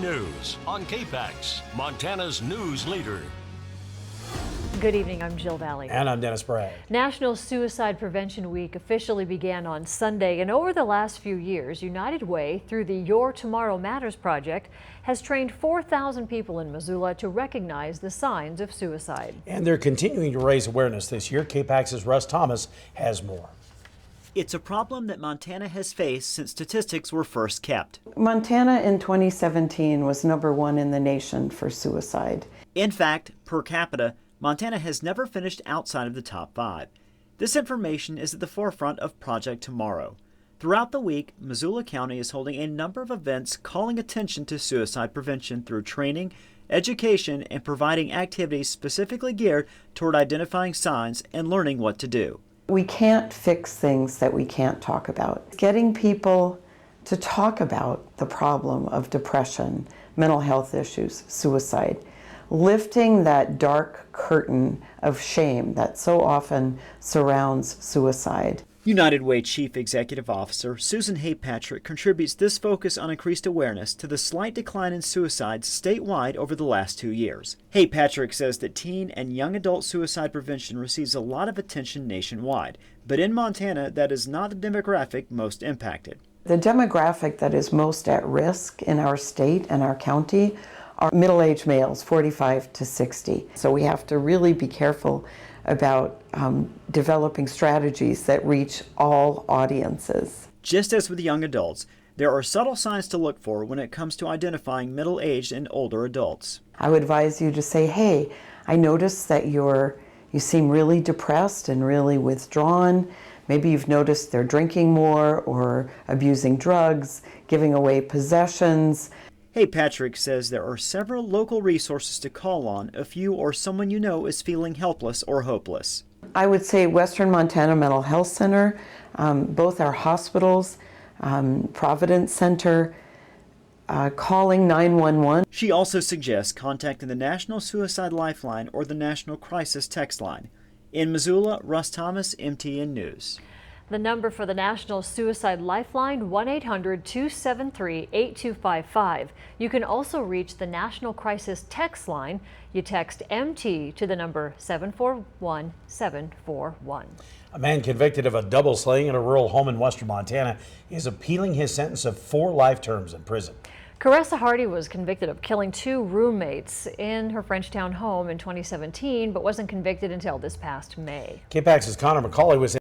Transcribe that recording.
News on KPAX, Montana's news leader. Good evening, I'm Jill Valley. And I'm Dennis Bragg. National Suicide Prevention Week officially began on Sunday, and over the last few years, United Way, through the Your Tomorrow Matters project, has trained 4,000 people in Missoula to recognize the signs of suicide. And they're continuing to raise awareness this year. KPAX's Russ Thomas has more. It's a problem that Montana has faced since statistics were first kept. Montana in 2017 was #1 in the nation for suicide. In fact, per capita, Montana has never finished outside of the top 5. This information is at the forefront of Project Tomorrow. Throughout the week, Missoula County is holding a number of events calling attention to suicide prevention through training, education, and providing activities specifically geared toward identifying signs and learning what to do. We can't fix things that we can't talk about. Getting people to talk about the problem of depression, mental health issues, suicide, lifting that dark curtain of shame that so often surrounds suicide. United Way Chief Executive Officer Susan Haypatrick contributes this focus on increased awareness to the slight decline in suicides statewide over the last 2 years. Haypatrick says that teen and young adult suicide prevention receives a lot of attention nationwide, but in Montana, that is not the demographic most impacted. The demographic that is most at risk in our state and our county are middle-aged males, 45 to 60. So we have to really be careful about developing strategies that reach all audiences. Just as with young adults, there are subtle signs to look for when it comes to identifying middle-aged and older adults. I would advise you to say, hey, I noticed that you seem really depressed and really withdrawn. Maybe you've noticed they're drinking more or abusing drugs, giving away possessions. Haypatrick says there are several local resources to call on if you or someone you know is feeling helpless or hopeless. I would say Western Montana Mental Health Center, both our hospitals, Providence Center, calling 911. She also suggests contacting the National Suicide Lifeline or the National Crisis Text Line. In Missoula, Russ Thomas, MTN News. The number for the National Suicide Lifeline, 1-800-273-8255. You can also reach the National Crisis Text Line. You text MT to the number 741-741. A man convicted of a double slaying at a rural home in western Montana is appealing his sentence of 4 life terms in prison. Caressa Hardy was convicted of killing 2 roommates in her Frenchtown home in 2017, but wasn't convicted until this past May. KPAX's Connor McCauley was